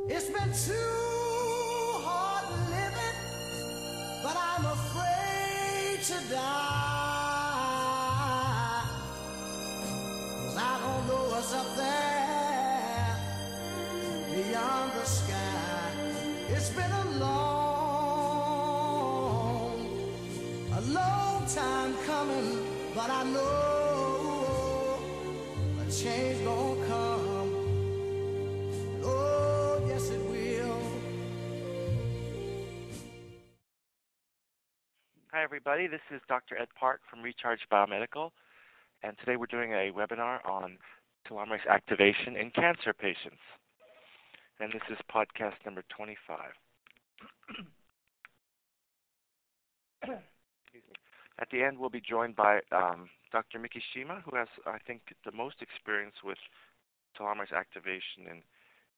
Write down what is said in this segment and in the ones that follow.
It's been too hard living, but I'm afraid to die. 'Cause I don't know what's up there beyond the sky. It's been a long time coming, but I know a change gonna come. Oh, yes it will. Hi, everybody. This is Dr. Ed Park from Recharge Biomedical, and today we're doing a webinar on telomerase activation in cancer patients. And this is podcast number 25. Excuse me. At the end, we'll be joined by Dr. Mikishima, who has, I think, the most experience with telomerase activation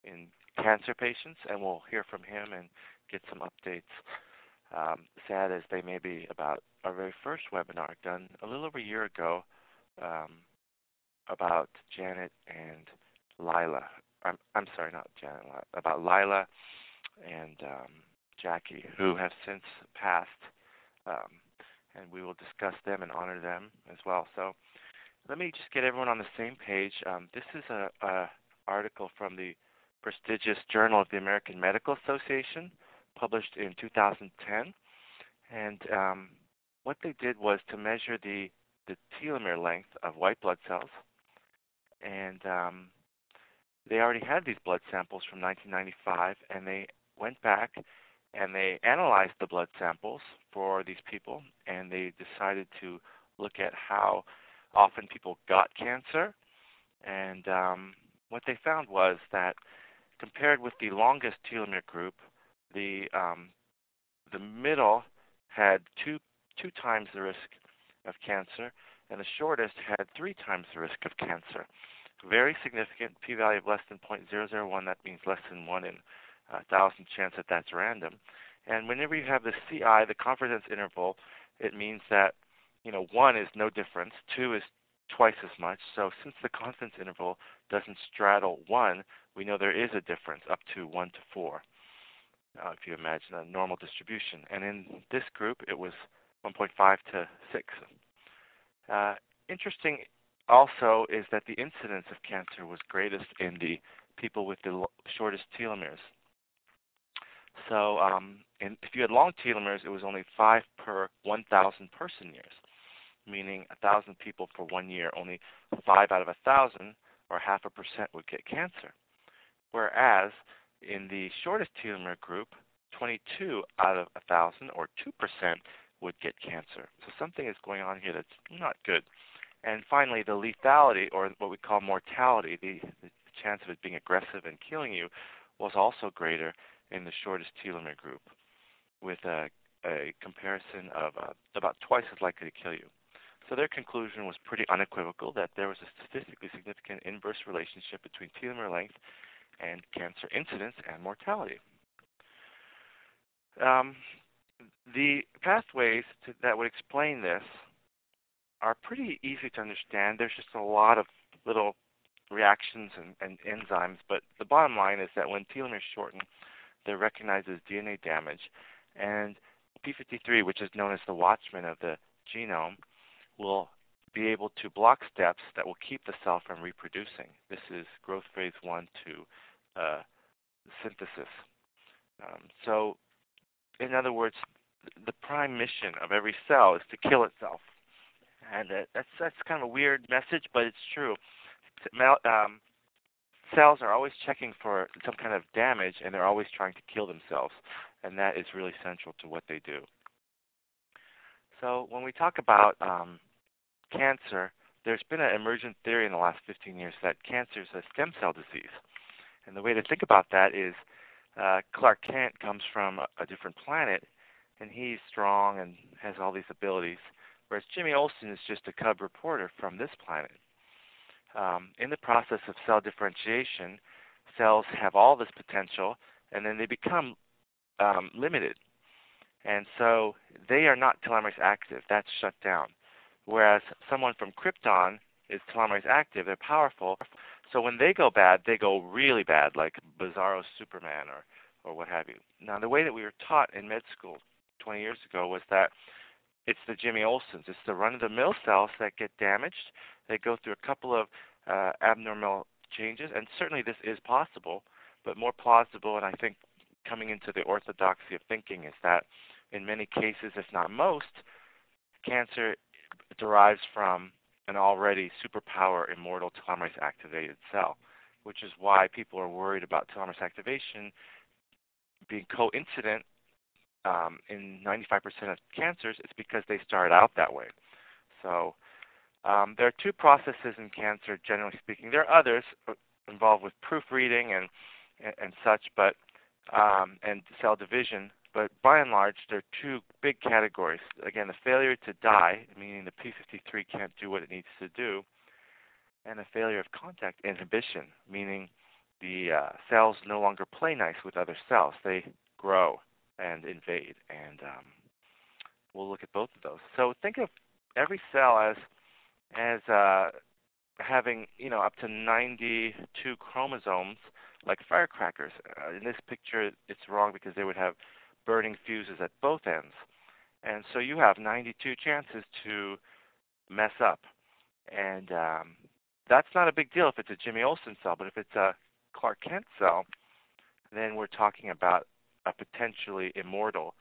in cancer patients, and we'll hear from him and get some updates. Sad as they may be, about our very first webinar done a little over a year ago about Janet and Lila. I'm sorry, not Janet. About Lila and Jackie, who have since passed, and we will discuss them and honor them as well. So let me just get everyone on the same page. This is a article from the prestigious Journal of the American Medical Association, published in 2010, and what they did was to measure the telomere length of white blood cells, and they already had these blood samples from 1995, and they went back and they analyzed the blood samples for these people, and they decided to look at how often people got cancer, and what they found was that compared with the longest telomere group, the middle had two times the risk of cancer, and the shortest had 3 times the risk of cancer. Very significant, p-value of less than 0.001. That means less than 1 in 1,000 chance that that's random. And whenever you have the CI, the confidence interval, it means that 1 is no difference, 2 is twice as much. So since the confidence interval doesn't straddle 1, we know there is a difference up to 1 to 4. If you imagine a normal distribution. And in this group, it was 1.5 to 6. Interesting also is that the incidence of cancer was greatest in the people with the shortest telomeres. So if you had long telomeres, it was only 5 per 1,000 person years, meaning 1,000 people for 1 year, only 5 out of 1,000, or 0.5%, would get cancer. Whereas in the shortest telomere group, 22 out of 1,000, or 2%, would get cancer. So something is going on here that's not good. And finally, the lethality, or what we call mortality, the chance of it being aggressive and killing you, was also greater in the shortest telomere group, with a comparison of about twice as likely to kill you. So their conclusion was pretty unequivocal that there was a statistically significant inverse relationship between telomere length and cancer incidence and mortality. The pathways that would explain this are pretty easy to understand. There's just a lot of little reactions and enzymes, but the bottom line is that when telomeres shorten, they're recognized as DNA damage, and p53, which is known as the watchman of the genome, will be able to block steps that will keep the cell from reproducing. This is growth phase 1 to synthesis. So, in other words, the prime mission of every cell is to kill itself. And that's kind of a weird message, but it's true. Cells are always checking for some kind of damage, and they're always trying to kill themselves, and that is really central to what they do. So when we talk about cancer, there's been an emergent theory in the last 15 years that cancer is a stem cell disease. And the way to think about that is Clark Kent comes from a different planet, and he's strong and has all these abilities, whereas Jimmy Olsen is just a cub reporter from this planet. In the process of cell differentiation, cells have all this potential, and then they become limited. And so they are not telomerase active. That's shut down. Whereas someone from Krypton is telomerase active. They're powerful. So when they go bad, they go really bad, like Bizarro Superman or what have you. Now, the way that we were taught in med school 20 years ago was that it's the Jimmy Olsens. It's the run-of-the-mill cells that get damaged. They go through a couple of abnormal changes, and certainly this is possible, but more plausible, and I think coming into the orthodoxy of thinking, is that in many cases, if not most, cancer derives from an already superpower immortal telomerase activated cell, which is why people are worried about telomerase activation being coincident in 95% of cancers. It's because they start out that way. So there are two processes in cancer, generally speaking. There are others involved with proofreading and such, but and cell division. But by and large, there are two big categories. Again, the failure to die, meaning the p53 can't do what it needs to do, and a failure of contact inhibition, meaning the cells no longer play nice with other cells. They grow and invade, and we'll look at both of those. So think of every cell as having up to 92 chromosomes, like firecrackers. In this picture, it's wrong because they would have burning fuses at both ends, and so you have 92 chances to mess up, and that's not a big deal if it's a Jimmy Olsen cell, but if it's a Clark Kent cell, then we're talking about a potentially immortal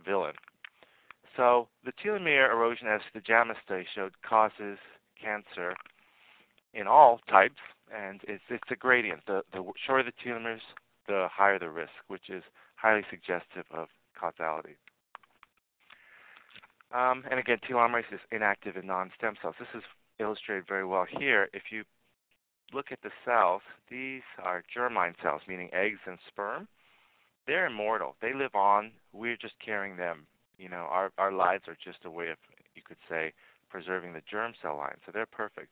villain. So the telomere erosion, as the JAMA study showed, causes cancer in all types, and it's a gradient. The shorter the telomeres, the higher the risk, which is highly suggestive of causality. And again, telomerase is inactive in non-stem cells. This is illustrated very well here. If you look at the cells, these are germline cells, meaning eggs and sperm. They're immortal. They live on. We're just carrying them. Our lives are just a way of, you could say, preserving the germ cell line. So they're perfect.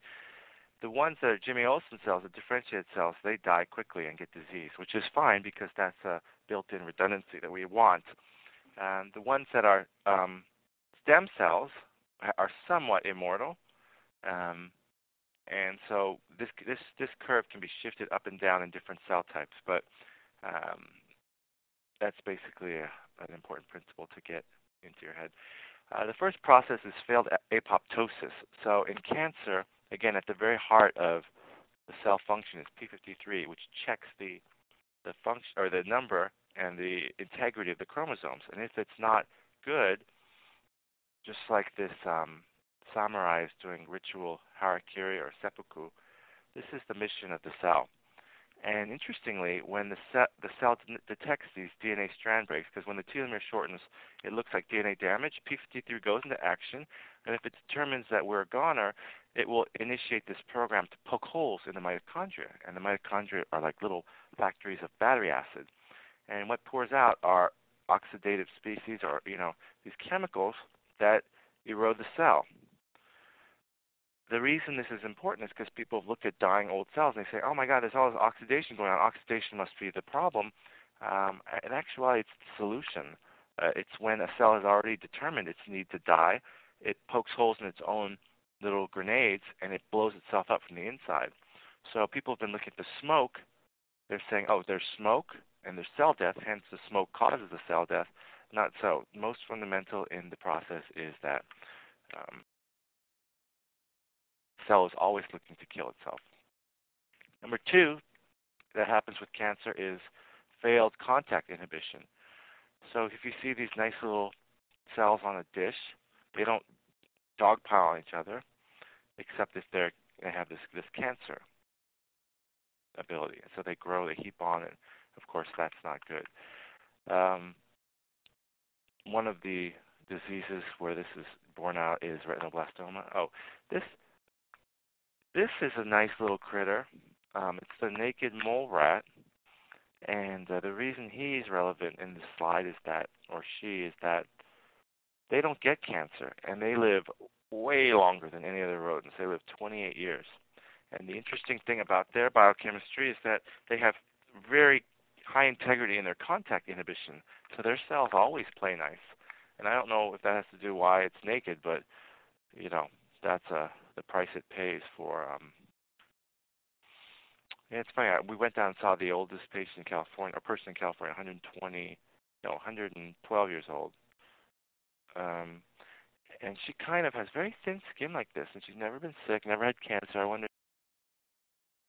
The ones that are Jimmy Olsen cells, the differentiated cells, they die quickly and get disease, which is fine because that's a built-in redundancy that we want. The ones that are stem cells are somewhat immortal, and so this curve can be shifted up and down in different cell types, but that's basically an important principle to get into your head. The first process is failed apoptosis. So in cancer, again, at the very heart of the cell function is p53, which checks the function or the number and the integrity of the chromosomes. And if it's not good, just like this samurai is doing ritual harakiri or seppuku, this is the mission of the cell. And interestingly, when the cell detects these DNA strand breaks, because when the telomere shortens, it looks like DNA damage, p53 goes into action, and if it determines that we're a goner, it will initiate this program to poke holes in the mitochondria. And the mitochondria are like little factories of battery acid. And what pours out are oxidative species or, these chemicals that erode the cell. The reason this is important is because people have looked at dying old cells and they say, oh my God, there's all this oxidation going on. Oxidation must be the problem. In actuality, it's the solution. It's when a cell has already determined its need to die, it pokes holes in its own little grenades and it blows itself up from the inside. So people have been looking at the smoke. They're saying, oh, there's smoke and there's cell death, hence the smoke causes the cell death. Not so. Most fundamental in the process is that cell is always looking to kill itself. Number two that happens with cancer is failed contact inhibition. So if you see these nice little cells on a dish, they don't dogpile on each other, except if they have this cancer ability. So they grow, they heap on, and of course that's not good. One of the diseases where this is borne out is retinoblastoma. Oh, this is a nice little critter. It's the naked mole rat, and the reason he's relevant in this slide is that, or she, is that they don't get cancer, and they live way longer than any other rodents. They live 28 years. And the interesting thing about their biochemistry is that they have very high integrity in their contact inhibition, so their cells always play nice. And I don't know if that has to do why it's naked, but, that's the price it pays for And it's funny, we went down and saw the oldest patient in California, a person in California, 112 years old. Um, and she kind of has very thin skin like this, and she's never been sick, never had cancer. I wonder if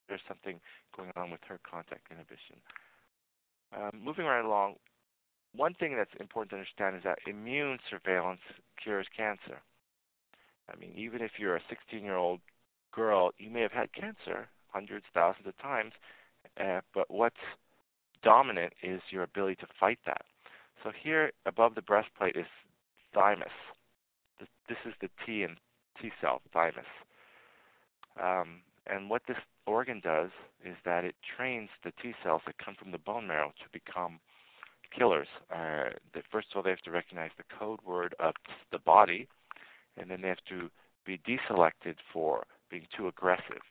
there's something going on with her contact inhibition. Moving right along, one thing that's important to understand is that immune surveillance cures cancer. I mean, even if you're a 16-year-old girl, you may have had cancer hundreds, thousands of times, but what's dominant is your ability to fight that. So here above the breastplate is thymus. This is the T in T cell, thymus. And what this organ does is that it trains the T cells that come from the bone marrow to become killers. First of all, they have to recognize the code word of the body, and then they have to be deselected for being too aggressive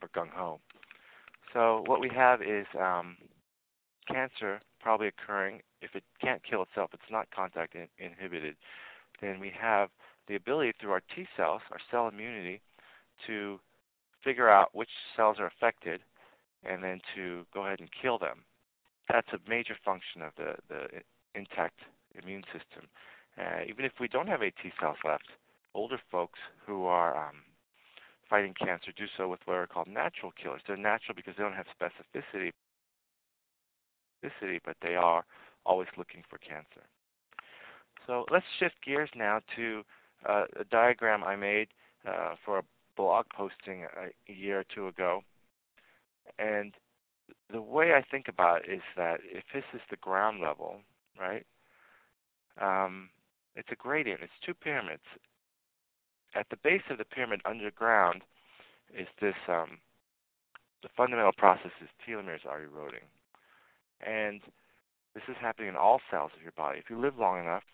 or gung-ho. So what we have is cancer probably occurring. If it can't kill itself, it's not contact inhibited, then we have the ability through our T cells, our cell immunity, to figure out which cells are affected and then to go ahead and kill them. That's a major function of the intact immune system. Even if we don't have any T cells left, older folks who are fighting cancer do so with what are called natural killers. They're natural because they don't have specificity, but they are always looking for cancer. So let's shift gears now to a diagram I made for a blog posting a year or two ago. And the way I think about it is that if this is the ground level, right, it's a gradient. It's two pyramids. At the base of the pyramid underground is this, the fundamental process is telomeres are eroding. And this is happening in all cells of your body. If you live long enough,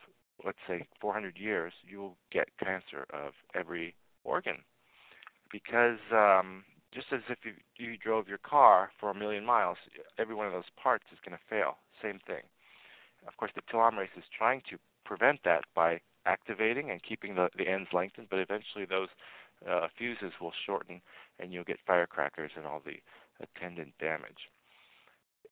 let's say 400 years, you will get cancer of every organ. Because just as if you drove your car for 1 million miles, every one of those parts is going to fail. Same thing. Of course, the telomerase is trying to prevent that by activating and keeping the ends lengthened, but eventually those fuses will shorten and you'll get firecrackers and all the attendant damage.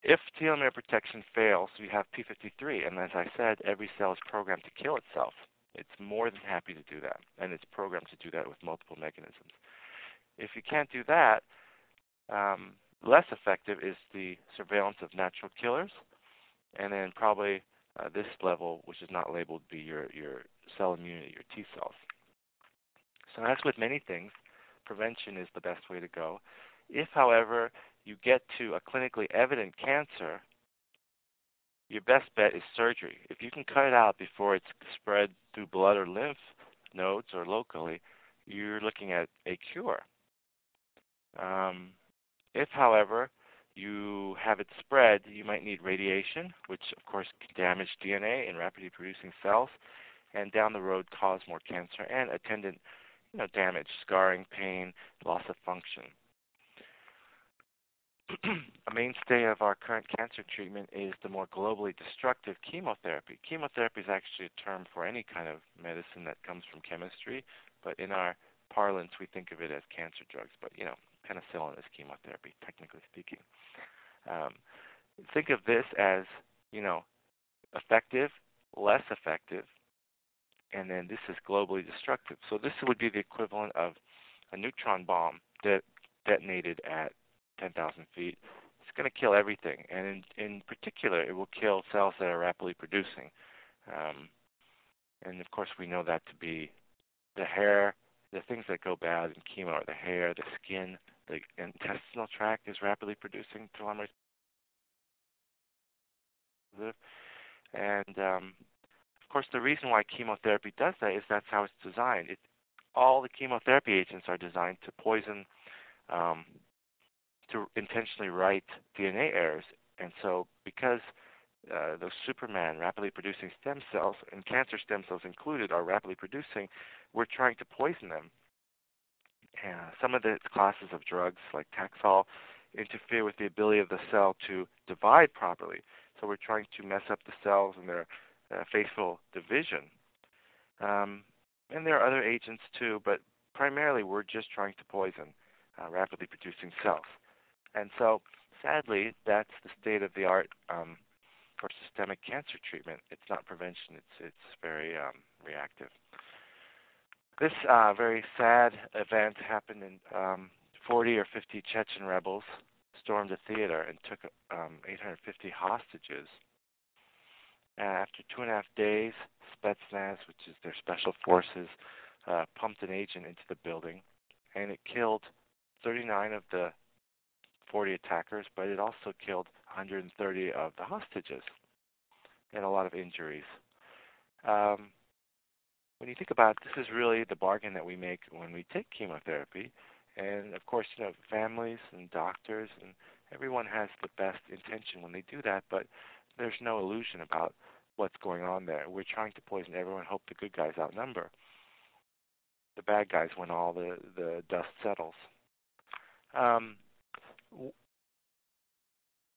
If telomere protection fails, you have p53, and as I said, every cell is programmed to kill itself. It's more than happy to do that, and it's programmed to do that with multiple mechanisms. If you can't do that, less effective is the surveillance of natural killers, and then probably this level, which is not labeled, be your cell immunity, your T cells. So as with many things, prevention is the best way to go. If, however, you get to a clinically evident cancer, your best bet is surgery. If you can cut it out before it's spread through blood or lymph nodes or locally, you're looking at a cure. If, however, you have it spread, you might need radiation, which of course can damage DNA in rapidly producing cells, and down the road cause more cancer and attendant damage, scarring, pain, loss of function. A mainstay of our current cancer treatment is the more globally destructive chemotherapy. Chemotherapy is actually a term for any kind of medicine that comes from chemistry, but in our parlance we think of it as cancer drugs. But penicillin is chemotherapy, technically speaking. Think of this as effective, less effective, and then this is globally destructive. So this would be the equivalent of a neutron bomb that detonated at 10,000 feet. It's going to kill everything, and in particular, it will kill cells that are rapidly producing. And of course, we know that to be the hair. The things that go bad in chemo are the hair, the skin, the intestinal tract is rapidly producing telomerase. And of course, the reason why chemotherapy does that is that's how it's designed. All the chemotherapy agents are designed to poison, to intentionally write DNA errors. And so because those Superman rapidly producing stem cells, and cancer stem cells included, are rapidly producing, we're trying to poison them. Some of the classes of drugs, like Taxol, interfere with the ability of the cell to divide properly. So we're trying to mess up the cells and their faithful division. And there are other agents too, but primarily we're just trying to poison rapidly producing cells. And so, sadly, that's the state of the art for systemic cancer treatment. It's not prevention. It's very reactive. This very sad event happened in 40 or 50 Chechen rebels stormed a theater and took 850 hostages. After 2.5 days, Spetsnaz, which is their special forces, pumped an agent into the building, and it killed 39 of the 40 attackers, but it also killed 130 of the hostages and a lot of injuries. When you think about it, this is really the bargain that we make when we take chemotherapy. And of course, families and doctors and everyone has the best intention when they do that, but there's no illusion about what's going on there. We're trying to poison everyone, hope the good guys outnumber the bad guys when all the dust settles.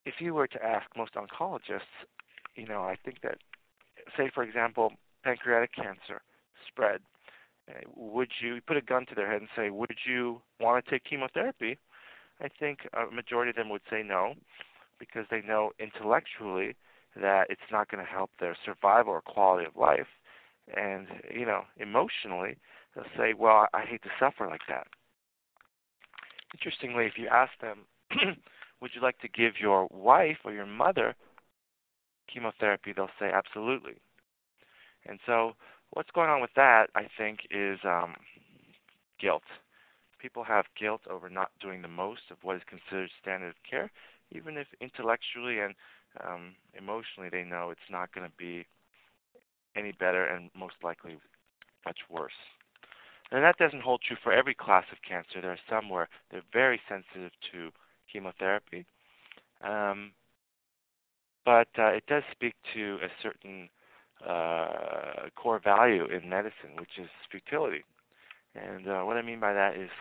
If you were to ask most oncologists, I think that, say, for example, pancreatic cancer spread, would you put a gun to their head and say, would you want to take chemotherapy? I think a majority of them would say no, because they know intellectually that it's not going to help their survival or quality of life. And, emotionally, they'll say, well, I hate to suffer like that. Interestingly, if you ask them, would you like to give your wife or your mother chemotherapy, they'll say absolutely. And so what's going on with that, I think, is guilt. People have guilt over not doing the most of what is considered standard of care, even if intellectually and emotionally they know it's not going to be any better and most likely much worse. And that doesn't hold true for every class of cancer. There are some where they're very sensitive to chemotherapy. But it does speak to a certain core value in medicine, which is futility. And what I mean by that is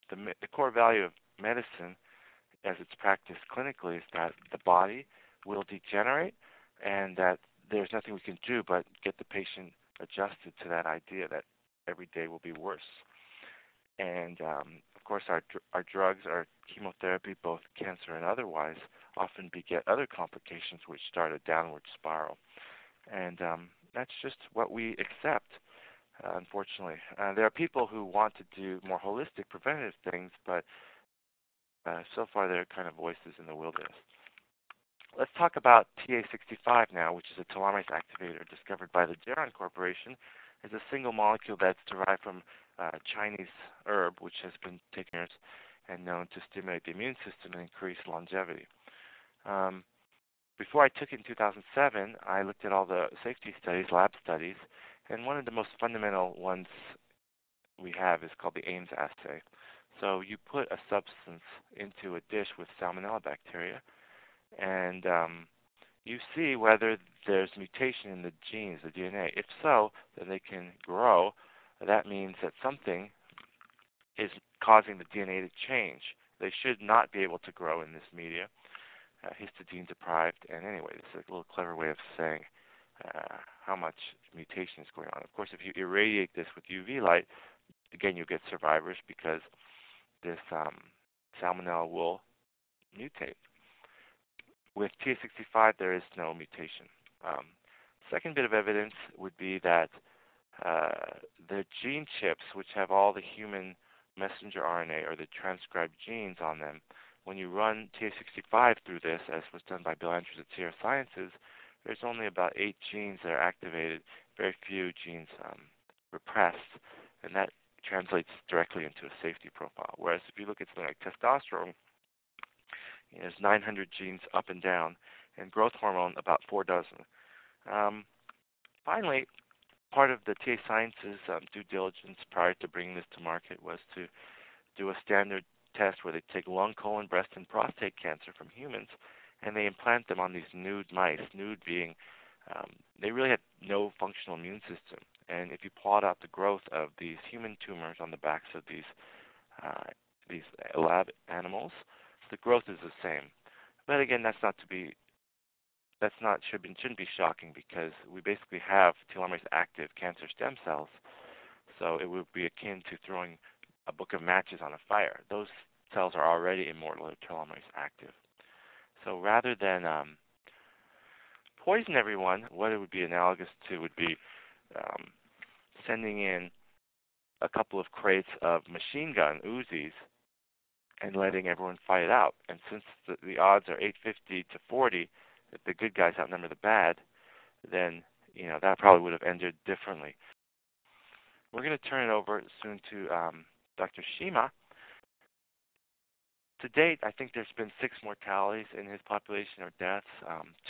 the core value of medicine, as it's practiced clinically, is that the body will degenerate and that there's nothing we can do but get the patient adjusted to that idea that every day will be worse. And, of course, our drugs, our chemotherapy, both cancer and otherwise, often beget other complications which start a downward spiral. And that's just what we accept, unfortunately. There are people who want to do more holistic preventative things, but so far they're kind of voices in the wilderness. Let's talk about TA65 now, which is a telomerase activator discovered by the Geron Corporation. It's a single molecule that's derived from Chinese herb, which has been taken and known to stimulate the immune system and increase longevity. Before I took it in 2007, I looked at all the safety studies, lab studies, and one of the most fundamental ones we have is called the Ames assay. So you put a substance into a dish with salmonella bacteria, and you see whether there's mutation in the genes, the DNA. If so, then they can grow. That means that something is causing the DNA to change. They should not be able to grow in this media, histidine deprived. And anyway, this is a little clever way of saying how much mutation is going on. Of course, if you irradiate this with UV light, again, you get survivors because this salmonella will mutate. With TA65, there is no mutation. Second bit of evidence would be that the gene chips, which have all the human messenger RNA or the transcribed genes on them, when you run TA65 through this, as was done by Bill Andrews at Sierra Sciences, there's only about 8 genes that are activated, very few genes repressed, and that translates directly into a safety profile. Whereas if you look at something like testosterone, there's 900 genes up and down, and growth hormone about 4 dozen. Finally, part of the TA Sciences due diligence prior to bringing this to market was to do a standard test where they take lung, colon, breast, and prostate cancer from humans, and they implant them on these nude mice, nude being they really had no functional immune system. And if you plot out the growth of these human tumors on the backs of these lab animals, the growth is the same. But again, shouldn't be shocking because we basically have telomerase active cancer stem cells. So it would be akin to throwing a book of matches on a fire. Those cells are already immortal, their telomerase active. So rather than poison everyone, what it would be analogous to would be um, sending in a couple of crates of machine gun Uzis and letting everyone fight it out. And since the odds are 850 to 40 that the good guys outnumber the bad, then that probably would have ended differently. We're going to turn it over soon to Dr. Shima. To date, I think there's been 6 mortalities in his population or deaths.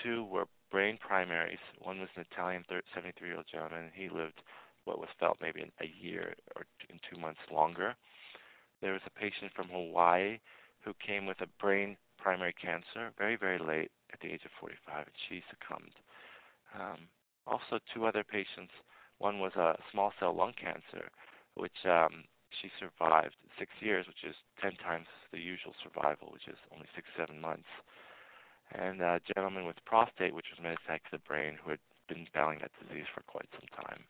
2 were brain primaries. One was an Italian 73-year-old gentleman. He lived what was felt maybe a year or 2 months longer. There was a patient from Hawaii who came with a brain primary cancer very, very late at the age of 45, and she succumbed. Also, 2 other patients. One was a small cell lung cancer, which she survived 6 years, which is 10 times the usual survival, which is only 6-7 months. And a gentleman with prostate, which was metastatic to the brain, who had been battling that disease for quite some time.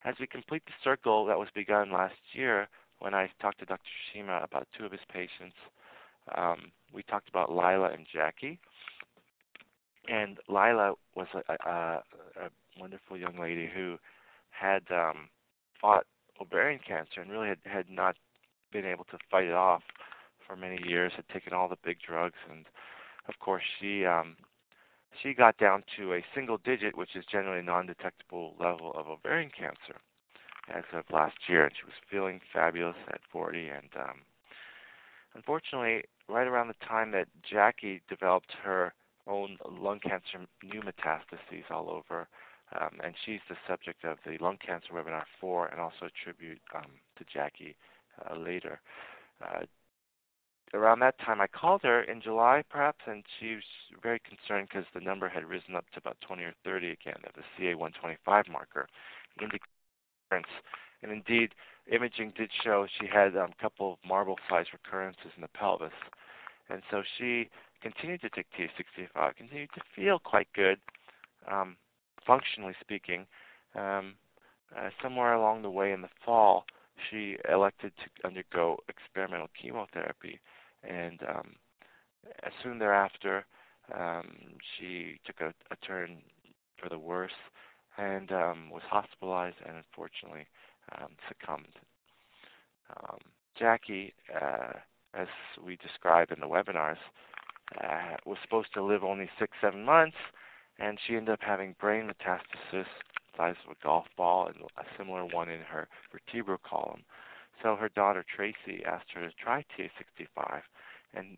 As we complete the circle that was begun last year, when I talked to Dr. Shima about 2 of his patients, we talked about Lila and Jackie. And Lila was a wonderful young lady who had fought ovarian cancer and really had not been able to fight it off for many years, had taken all the big drugs, and of course she got down to a single digit, which is generally a non-detectable level of ovarian cancer as of last year, and she was feeling fabulous at 40. And unfortunately, right around the time that Jackie developed her own lung cancer, new metastases all over, and she's the subject of the Lung Cancer Webinar 4, and also a tribute to Jackie later. Around that time, I called her in July, perhaps, and she was very concerned because the number had risen up to about 20 or 30 again of the CA-125 marker, indicating. And indeed, imaging did show she had a couple of marble-sized recurrences in the pelvis. And so she continued to take T65, continued to feel quite good, functionally speaking. Somewhere along the way in the fall, she elected to undergo experimental chemotherapy. And soon thereafter, she took a turn for the worse and was hospitalized and unfortunately succumbed. Jackie, as we describe in the webinars, was supposed to live only 6-7 months, and she ended up having brain metastasis the size of a golf ball and a similar one in her vertebral column. So her daughter Tracy asked her to try TA65, and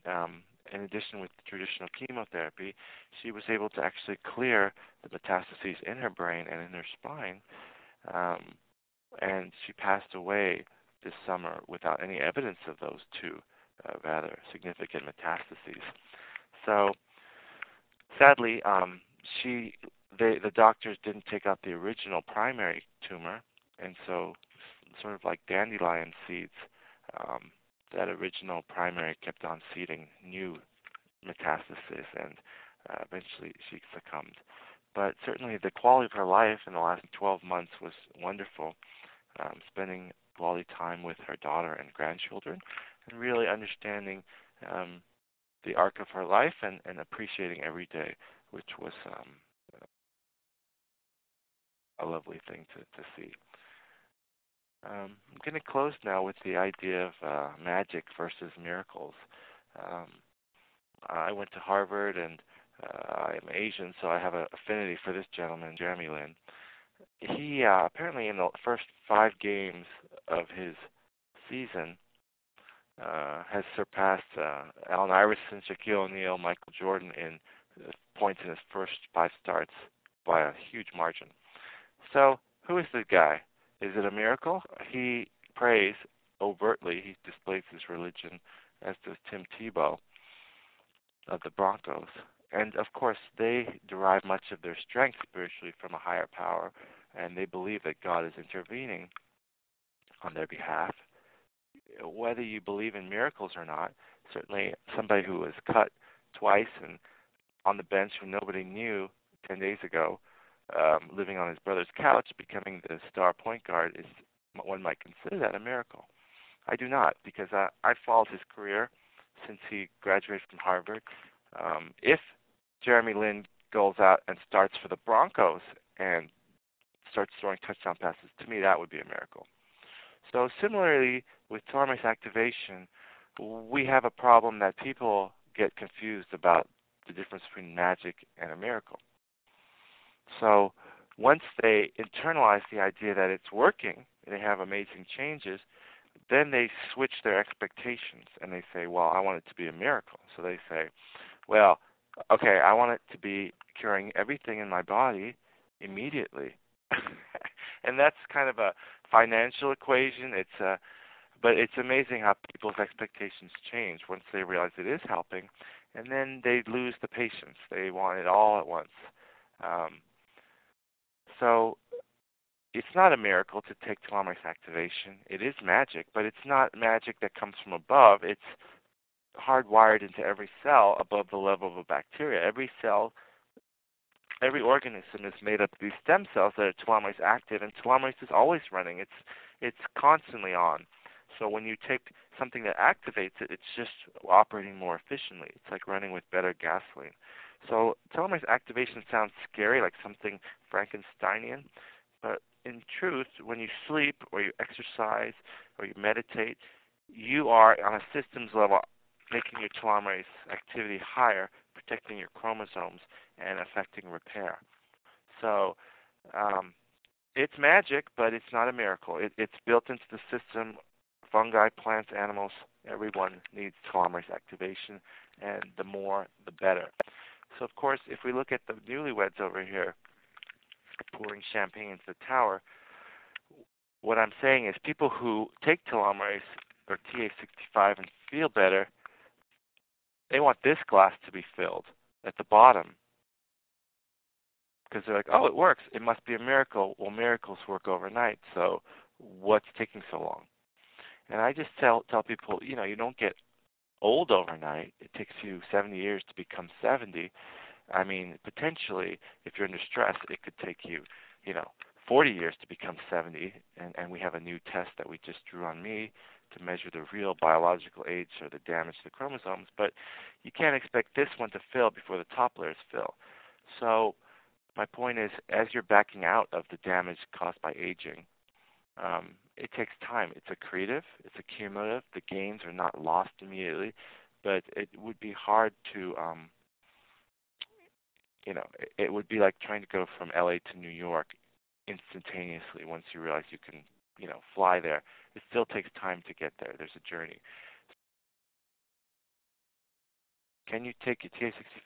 in addition with traditional chemotherapy, she was able to actually clear the metastases in her brain and in her spine, and she passed away this summer without any evidence of those 2 rather significant metastases. So sadly, the doctors didn't take out the original primary tumor, and so sort of like dandelion seeds, that original primary kept on seeding new metastasis, and eventually she succumbed. But certainly the quality of her life in the last 12 months was wonderful, spending quality time with her daughter and grandchildren, and really understanding the arc of her life and appreciating every day, which was a lovely thing to see. I'm going to close now with the idea of magic versus miracles. I went to Harvard, and I'm Asian, so I have an affinity for this gentleman, Jeremy Lin. He apparently in the first 5 games of his season has surpassed Allen Iverson, Shaquille O'Neal, Michael Jordan in points in his first 5 starts by a huge margin. So who is the guy? Is it a miracle? He prays overtly. He displays his religion, as does Tim Tebow of the Broncos. And, of course, they derive much of their strength spiritually from a higher power, and they believe that God is intervening on their behalf. Whether you believe in miracles or not, certainly somebody who was cut twice and on the bench who nobody knew 10 days ago, living on his brother's couch, becoming the star point guard, one might consider that a miracle. I do not, because I followed his career since he graduated from Harvard. If Jeremy Lin goes out and starts for the Broncos and starts throwing touchdown passes, to me that would be a miracle. So similarly with telomerase activation, we have a problem that people get confused about the difference between magic and a miracle. So once they internalize the idea that it's working, they have amazing changes, then they switch their expectations and they say, well, I want it to be a miracle. So they say, well, okay, I want it to be curing everything in my body immediately. And that's kind of a financial equation. But it's amazing how people's expectations change once they realize it is helping, and then they lose the patience. They want it all at once. So it's not a miracle to take telomerase activation. It is magic, but it's not magic that comes from above. It's hardwired into every cell above the level of a bacteria. Every cell, every organism is made up of these stem cells that are telomerase active, and telomerase is always running. It's constantly on. So when you take something that activates it, it's just operating more efficiently. It's like running with better gasoline. So telomerase activation sounds scary, like something Frankensteinian, but in truth, when you sleep or you exercise or you meditate, you are on a systems level making your telomerase activity higher, protecting your chromosomes and affecting repair. So it's magic, but it's not a miracle. It's built into the system. Fungi, plants, animals, everyone needs telomerase activation, and the more, the better. So, of course, if we look at the newlyweds over here pouring champagne into the tower, what I'm saying is people who take telomerase or TA65 and feel better, they want this glass to be filled at the bottom because they're like, oh, it works. It must be a miracle. Well, miracles work overnight, so what's taking so long? And I just tell people, you don't get old overnight. It takes you 70 years to become 70. I mean, potentially, if you're under stress, it could take you, 40 years to become 70. And we have a new test that we just drew on me to measure the real biological age or the damage to the chromosomes. But you can't expect this one to fill before the top layers fill. So my point is, as you're backing out of the damage caused by aging, it takes time. It's accretive. It's accumulative. The gains are not lost immediately, but it would be hard to, it would be like trying to go from LA to New York instantaneously once you realize you can, fly there. It still takes time to get there. There's a journey. Can you take your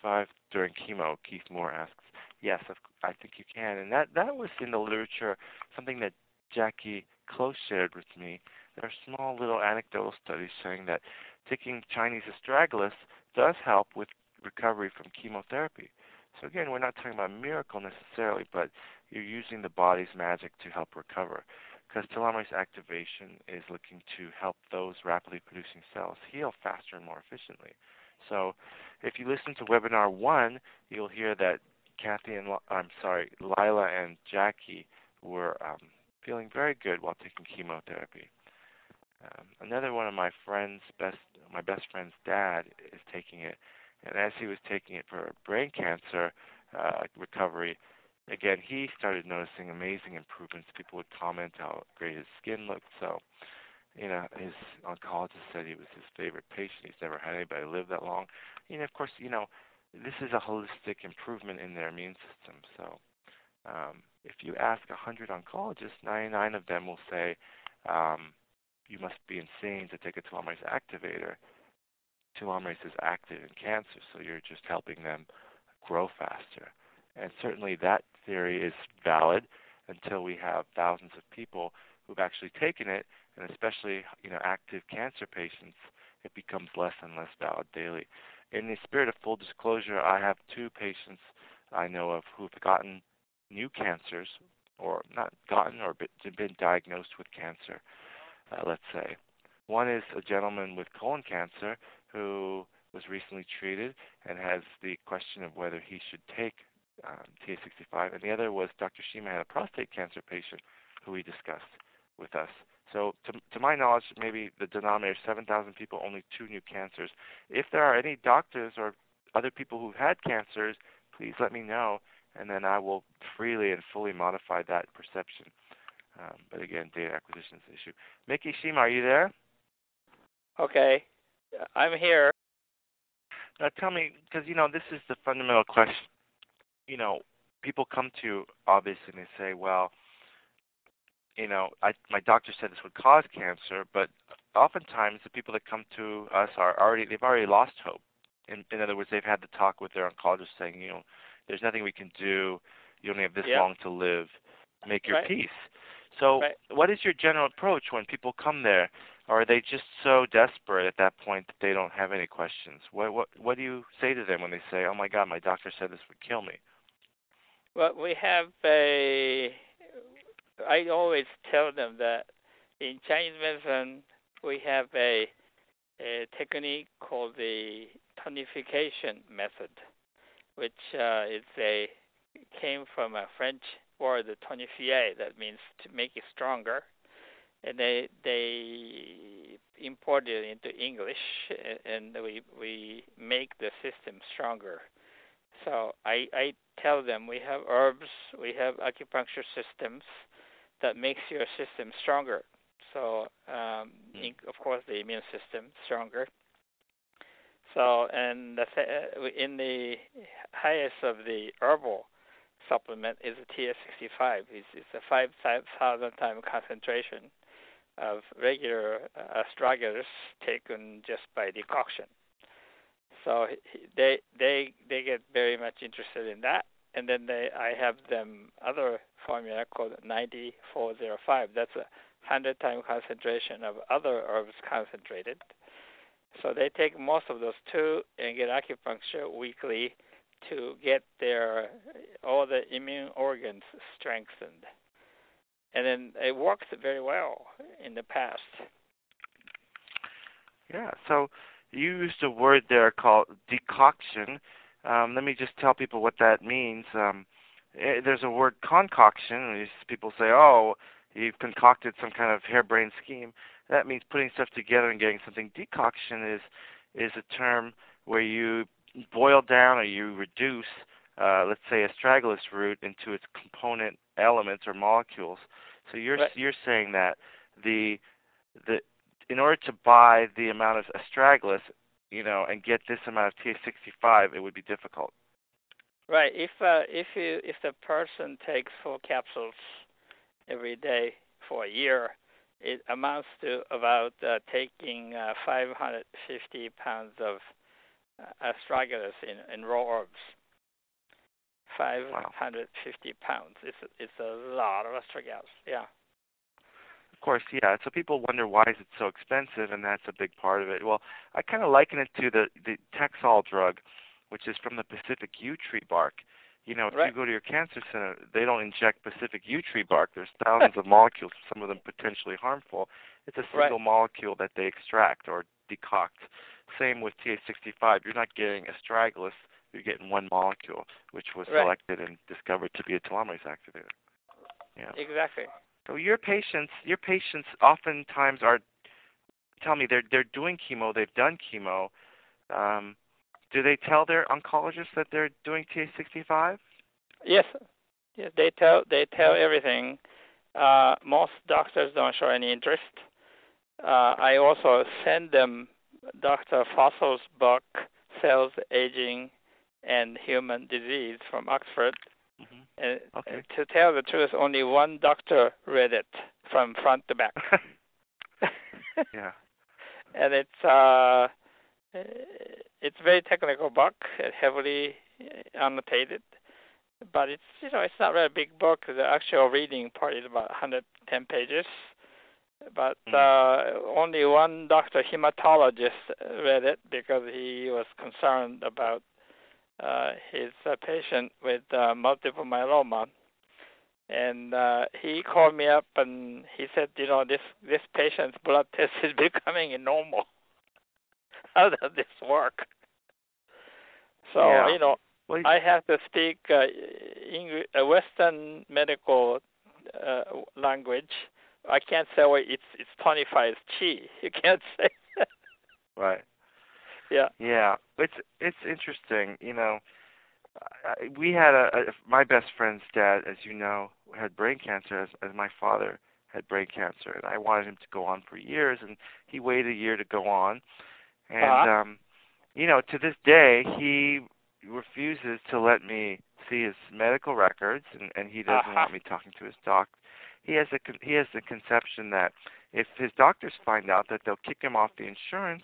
TA65 during chemo? Keith Moore asks. Yes, I think you can. And that was in the literature, something that Jackie Close shared with me. There are small little anecdotal studies showing that taking Chinese astragalus does help with recovery from chemotherapy. So again, we're not talking about a miracle necessarily, but you're using the body's magic to help recover. Because telomerase activation is looking to help those rapidly producing cells heal faster and more efficiently. So if you listen to webinar 1, you'll hear that Lila and Jackie were feeling very good while taking chemotherapy. Another one of my best friend's dad is taking it, and as he was taking it for brain cancer recovery, again, he started noticing amazing improvements. People would comment how great his skin looked. So, his oncologist said he was his favorite patient. He's never had anybody live that long. Of course, this is a holistic improvement in their immune system. So, if you ask 100 oncologists, 99 of them will say, you must be insane to take a telomerase activator. Telomerase is active in cancer, so you're just helping them grow faster. And certainly that theory is valid until we have thousands of people who've actually taken it, and especially active cancer patients, it becomes less and less valid daily. In the spirit of full disclosure, I have 2 patients I know of who've gotten new cancers, or not gotten, or been diagnosed with cancer, let's say. One is a gentleman with colon cancer who was recently treated and has the question of whether he should take TA65, and the other was Dr. Shima had a prostate cancer patient who he discussed with us. So to my knowledge, maybe the denominator is 7,000 people, only 2 new cancers. If there are any doctors or other people who've had cancers, please let me know, and then I will freely and fully modify that perception. But again, data acquisition is an issue. Miki Shima, are you there? Okay, I'm here. Now tell me, because this is the fundamental question. People come to obviously and they say, well, my doctor said this would cause cancer, but oftentimes the people that come to us they've already lost hope. In other words, they've had the talk with their oncologist saying, there's nothing we can do. You only have this long to live. Make your peace. So what is your general approach when people come there? Or are they just so desperate at that point that they don't have any questions? What do you say to them when they say, oh, my God, my doctor said this would kill me? Well, I always tell them that in Chinese medicine, we have a technique called the tonification method, which came from a French word, tonifier, that means to make it stronger. And they imported it into English, and we make the system stronger. So I tell them we have herbs, we have acupuncture systems that makes your system stronger. So, of course, the immune system stronger. So, and in the highest of the herbal supplement is a TS65. It's a 5,000 time concentration of regular astragalus taken just by decoction. So they get very much interested in that, and then I have them other formula called 9405. That's a 100 time concentration of other herbs concentrated. So they take most of those two and get acupuncture weekly to get all the immune organs strengthened. And then it works very well in the past. Yeah, so you used a word there called decoction. Let me just tell people what that means. There's a word concoction. People say, oh, you've concocted some kind of harebrained scheme. That means putting stuff together and getting something. Decoction is a term where you boil down or you reduce, let's say, astragalus root into its component elements or molecules. So you're saying that in order to buy the amount of astragalus, and get this amount of TH65, it would be difficult. Right. If the person takes 4 capsules every day for a year, it amounts to about taking 550 pounds of astragalus in raw herbs. 550 pounds. It's a lot of astragalus. Yeah. Of course, yeah. So people wonder why is it so expensive, and that's a big part of it. Well, I kind of liken it to the Taxol drug, which is from the Pacific yew tree bark. If you go to your cancer center, they don't inject Pacific yew tree bark. There's thousands of molecules, some of them potentially harmful. It's a single molecule that they extract or decoct. Same with TH65. You're not getting astragalus. You're getting one molecule, which was selected and discovered to be a telomerase activator. Yeah. Exactly. So your patients oftentimes tell me they're doing chemo, they've done chemo. Do they tell their oncologist that they're doing TH65? Yes, they tell everything. Most doctors don't show any interest. I also send them Dr. Fossil's book, Cells, Aging, and Human Disease from Oxford. And to tell the truth, only one doctor read it from front to back. Yeah. And it's a very technical book, heavily annotated, but it's not really a big book. The actual reading part is about 110 pages, but only one doctor, hematologist, read it because he was concerned about his patient with multiple myeloma, and he called me up and he said, this patient's blood test is becoming normal. How does this work? So I have to speak English, Western medical language I can't say, well, it's 25 chi. You can't say. Right. Yeah. Yeah. It's interesting. We had my best friend's dad, as you know, had brain cancer, as my father had brain cancer, and I wanted him to go on for years, and he waited a year to go on, and to this day he refuses to let me see his medical records, and he doesn't want me talking to his doc. He has the conception that if his doctors find out, that they'll kick him off the insurance,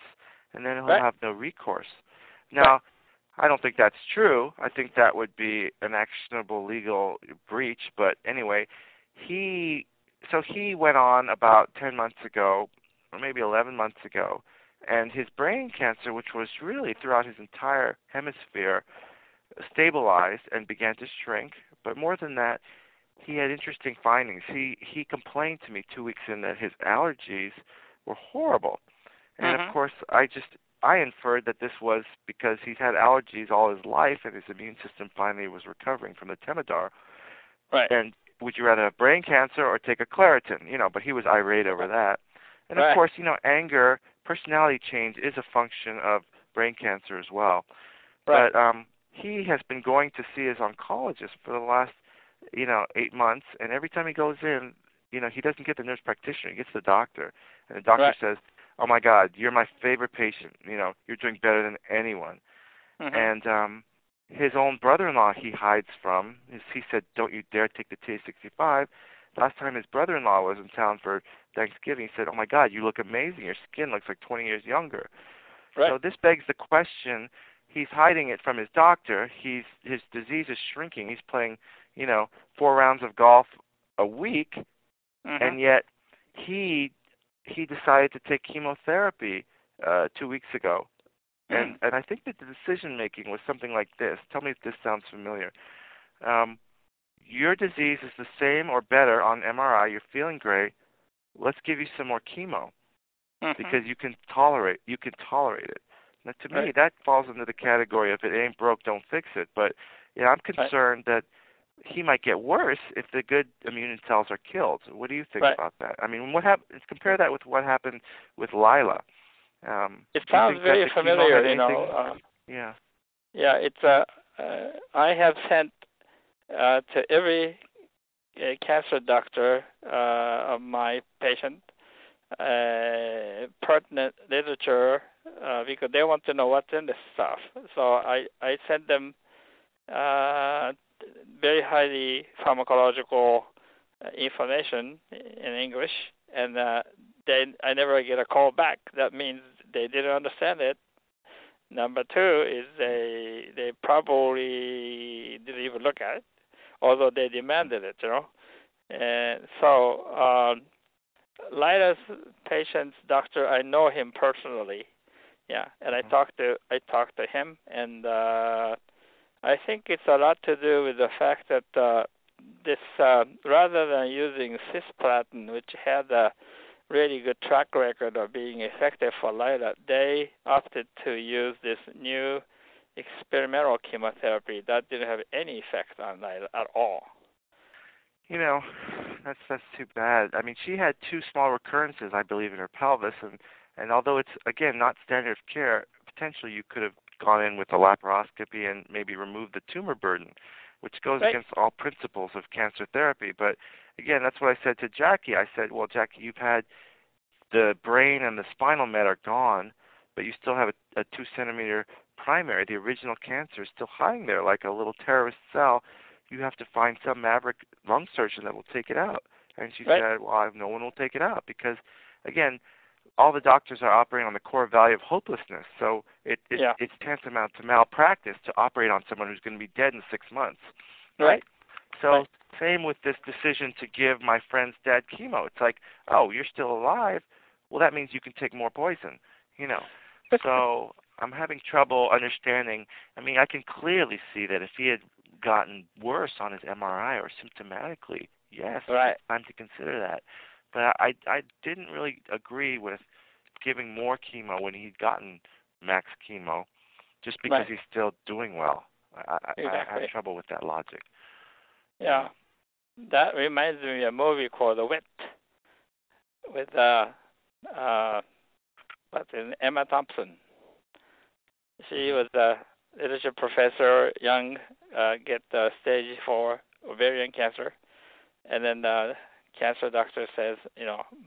and then he'll Right. have no recourse. Now, I don't think that's true. I think that would be an actionable legal breach. But anyway, he went on about 10 months ago, or maybe 11 months ago, and his brain cancer, which was really throughout his entire hemisphere, stabilized and began to shrink. But more than that, he had interesting findings. He complained to me 2 weeks in that his allergies were horrible. And of course, I inferred that this was because he's had allergies all his life and his immune system finally was recovering from the Temodar. Right. And would you rather have brain cancer or take a Claritin? But he was irate over that. And of course, anger, personality change is a function of brain cancer as well. Right. But he has been going to see his oncologist for the last, 8 months, and every time he goes in, he doesn't get the nurse practitioner, he gets the doctor. And the doctor says, "Oh my God, you're my favorite patient. You're doing better than anyone." And his own brother-in-law he hides from. He said, "Don't you dare take the T65." Last time his brother-in-law was in town for Thanksgiving, he said, "Oh my God, you look amazing. Your skin looks like 20 years younger." Right. So this begs the question. He's hiding it from his doctor. His disease is shrinking. He's playing, 4 rounds of golf a week, and yet he decided to take chemotherapy 2 weeks ago. And I think that the decision making was something like this. Tell me if this sounds familiar. Your disease is the same or better on MRI. You're feeling great. Let's give you some more chemo because you can tolerate it. Now, to me, that falls into the category of it ain't broke, don't fix it. But I'm concerned that he might get worse if the good immune cells are killed. What do you think about that? I mean, compare that with what happened with Lila. It sounds very familiar, Yeah. Yeah, it's I have sent to every cancer doctor of my patient pertinent literature because they want to know what's in this stuff. So I send them very highly pharmacological information in English, and I never get a call back. That means they didn't understand it. Number 2 is they probably didn't even look at it, although they demanded it, And so Lila's patient's doctor, I know him personally, and I talked to him, and I think it's a lot to do with the fact that this rather than using cisplatin, which had a really good track record of being effective for Lila, they opted to use this new experimental chemotherapy that didn't have any effect on Lila at all. That's too bad. I mean, she had 2 small recurrences, I believe, in her pelvis, and although it's, again, not standard of care, potentially you could have gone in with a laparoscopy and maybe removed the tumor burden, which goes against all principles of cancer therapy. But, again, that's what I said to Jackie. I said, well, Jackie, you've had the brain and the spinal met are gone, but you still have a 2-centimeter primary. The original cancer is still hiding there like a little terrorist cell. You have to find some maverick lung surgeon that will take it out. And she said, well, no one will take it out because, again, all the doctors are operating on the core value of hopelessness. So it's tantamount to malpractice to operate on someone who's going to be dead in 6 months. Right? So same with this decision to give my friend's dad chemo. It's like, oh, you're still alive? Well, that means you can take more poison, So I'm having trouble understanding. I mean, I can clearly see that if he had gotten worse on his MRI or symptomatically, yes, it's time to consider that. But I didn't really agree with giving more chemo when he'd gotten max chemo just because he's still doing well. I have trouble with that logic. Yeah. That reminds me of a movie called The Wit. with what's in Emma Thompson. She was a literature professor, young, get stage 4 ovarian cancer, and then the cancer doctor says,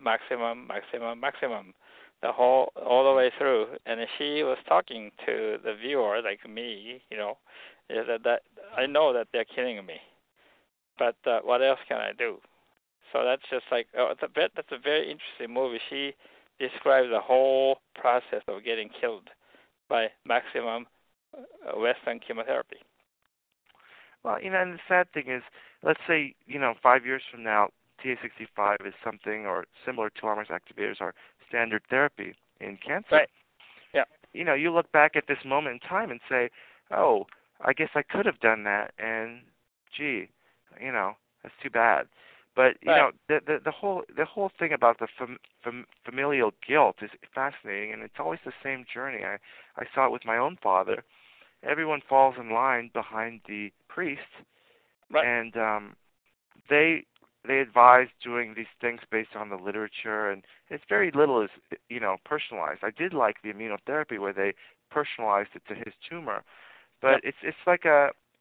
maximum, maximum, maximum, all the way through. And she was talking to the viewer, like me, that I know that they're killing me, but what else can I do? So that's just like, that's a very interesting movie. She describes the whole process of getting killed by maximum Western chemotherapy. Well, and the sad thing is, let's say, 5 years from now, TA65 is something or similar to telomerase activators are standard therapy in cancer. Right. Yeah. You look back at this moment in time and say, oh, I guess I could have done that, and gee, that's too bad. But the whole thing about the familial guilt is fascinating, and it's always the same journey. I saw it with my own father. Everyone falls in line behind the priest, right. And they advise doing these things based on the literature, and it's very little is personalized. I did like the immunotherapy where they personalized it to his tumor, but yep. it's like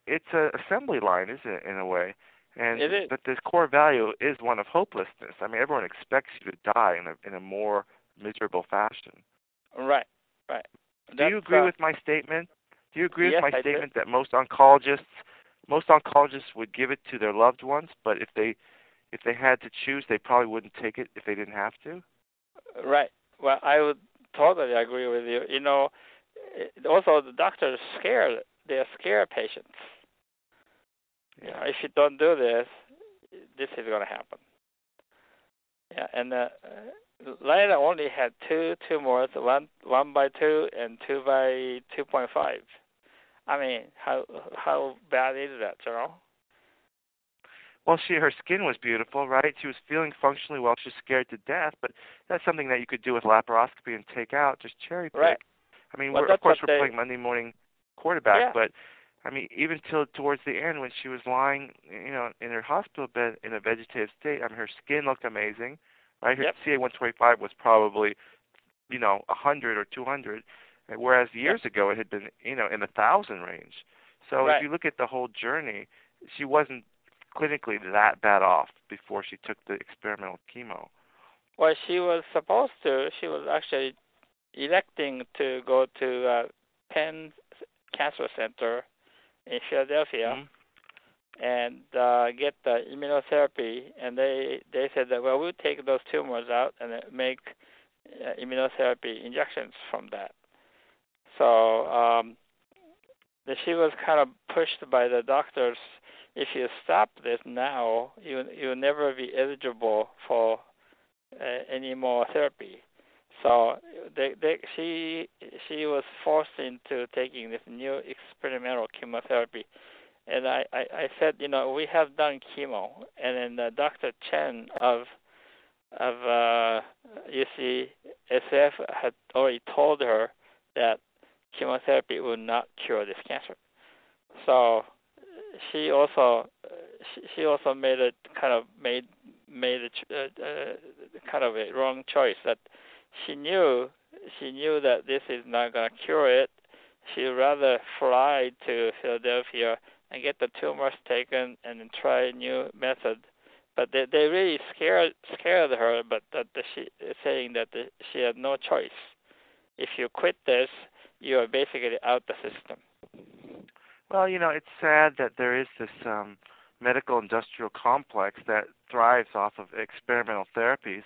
it's a assembly line, isn't it, in a way? And it is. But the core value is one of hopelessness. I mean, everyone expects you to die in a more miserable fashion. Right. Do you agree with my statement? Do you agree yes, with my I statement do. that most oncologists would give it to their loved ones, but if they had to choose, they probably wouldn't take it if they didn't have to? Right. Well, I would totally agree with you. Also the doctors they're scared patients. Yeah. If you don't do this is going to happen. Yeah, and Lila only had 2 tumors, 1 by 2 and 2 by 2.5. I mean, how bad is that, Well, her skin was beautiful, right? She was feeling functionally well. She was scared to death, but that's something that you could do with laparoscopy and take out, just cherry pick. Right. I mean, well, we're playing Monday morning quarterback, yeah. but I mean, even towards the end when she was lying, in her hospital bed in a vegetative state, I mean, her skin looked amazing, right? Her yep. CA-125 was probably, 100 or 200, whereas years ago it had been, in the 1,000 range. So right. if you look at the whole journey, she wasn't clinically that bad off before she took the experimental chemo. Well, she was actually electing to go to Penn Cancer Center in Philadelphia and get the immunotherapy, and they said that, well, we'll take those tumors out and make immunotherapy injections from that. So she was kind of pushed by the doctors. If you stop this now, you'll never be eligible for any more therapy. So she was forced into taking this new experimental chemotherapy. And I said, we have done chemo, and then Dr. Chen of UCSF had already told her that chemotherapy would not cure this cancer. So she also made a kind of a wrong choice, that she knew that this is not going to cure it. She'd rather fly to Philadelphia and get the tumors taken and then try a new method. But they really scared her, but she saying that she had no choice. If you quit this, you are basically out the system. Well, it's sad that there is this medical industrial complex that thrives off of experimental therapies,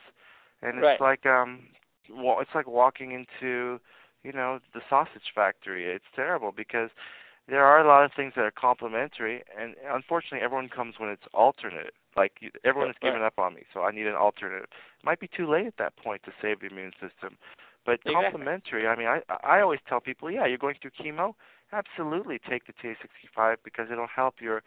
and it's like it's like walking into the sausage factory. It's terrible because there are a lot of things that are complementary, and unfortunately everyone comes when it's alternate. Like everyone has given up on me, so I need an alternative. It might be too late at that point to save the immune system, but complementary. I mean, I always tell people, yeah, you're going through chemo, absolutely take the TA65 because it'll help your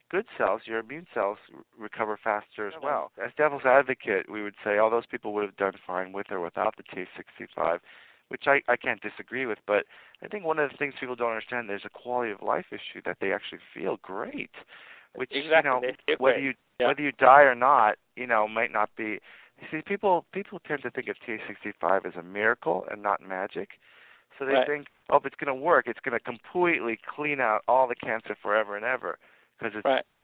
good cells, your immune cells, recover faster as well. As devil's advocate, we would say all those people would have done fine with or without the TA65, which I can't disagree with, but I think one of the things people don't understand, there's a quality of life issue that they actually feel great, which whether you die or not, might not be See, people tend to think of TA65 as a miracle and not magic. So they think, oh, if it's going to work, it's going to completely clean out all the cancer forever and ever because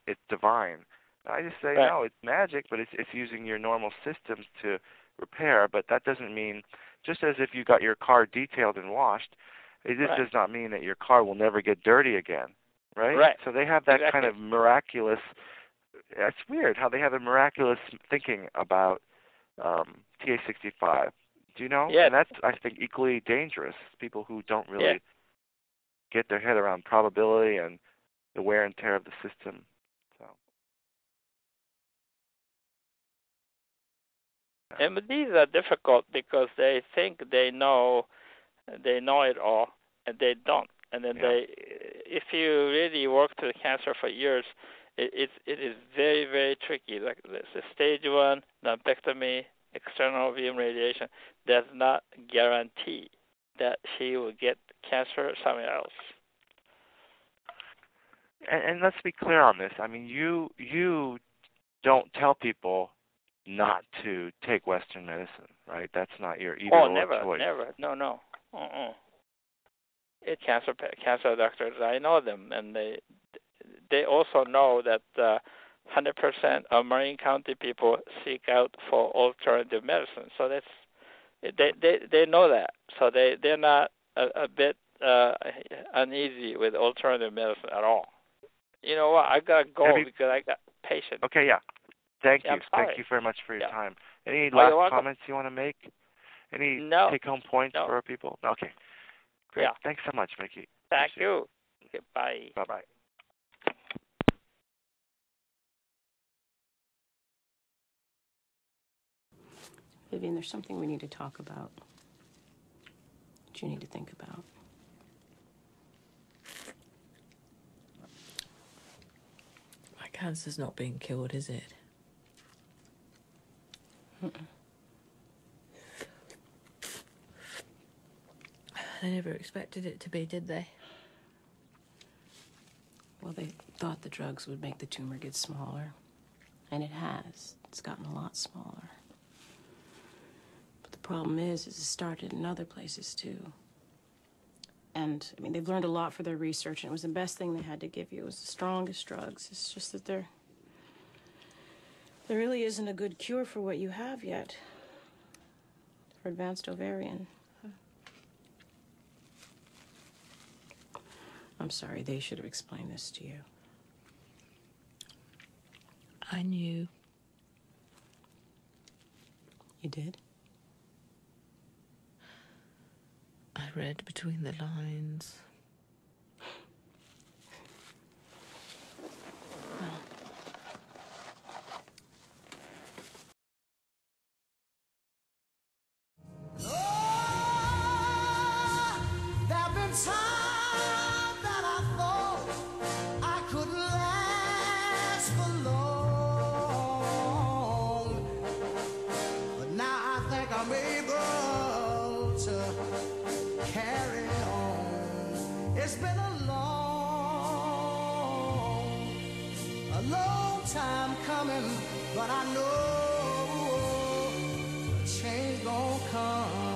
it's divine. I just say, no, it's magic, but it's using your normal systems to repair. But that doesn't mean, just as if you got your car detailed and washed, it just does not mean that your car will never get dirty again, right? So they have that kind of miraculous, that's weird how they have a miraculous thinking about TA65. Do you know? Yeah. And that's, I think, equally dangerous. People who don't really get their head around probability and the wear and tear of the system. So. And these are difficult because they think they know it all, and they don't. And then if you really work through cancer for years, it is very, very tricky. Like the stage 1 lumpectomy, external beam radiation does not guarantee that she will get cancer somewhere else. And let's be clear on this. I mean, you don't tell people not to take Western medicine, right? That's not your either or choice. Never. No. It's cancer doctors. I know them, and they also know that 100% of Marin County people seek out for alternative medicine. So they know that. So they're not a bit uneasy with alternative medicine at all. You know what? I gotta go because I got patients. Okay, yeah. Thank you. Thank you very much for your time. Any last comments you want to make? Any take-home points for our people? Okay. Great. Thanks so much, Mickey. Thank you. Okay, bye. Bye-bye. Vivian, there's something we need to talk about that you need to think about. My cancer's not being cured, is it? They never expected it to be, did they? Well, they thought the drugs would make the tumor get smaller, and it has. It's gotten a lot smaller. But the problem is it started in other places, too. And, I mean, they've learned a lot for their research, and it was the best thing they had to give you. It was the strongest drugs. It's just that there really isn't a good cure for what you have yet, for advanced ovarian. I'm sorry, they should have explained this to you. I knew. You did? I read between the lines. There've been times that I thought I couldn't last for long, but now I think I'm able to carry on. It's been a long time coming, but I know a change gonna come.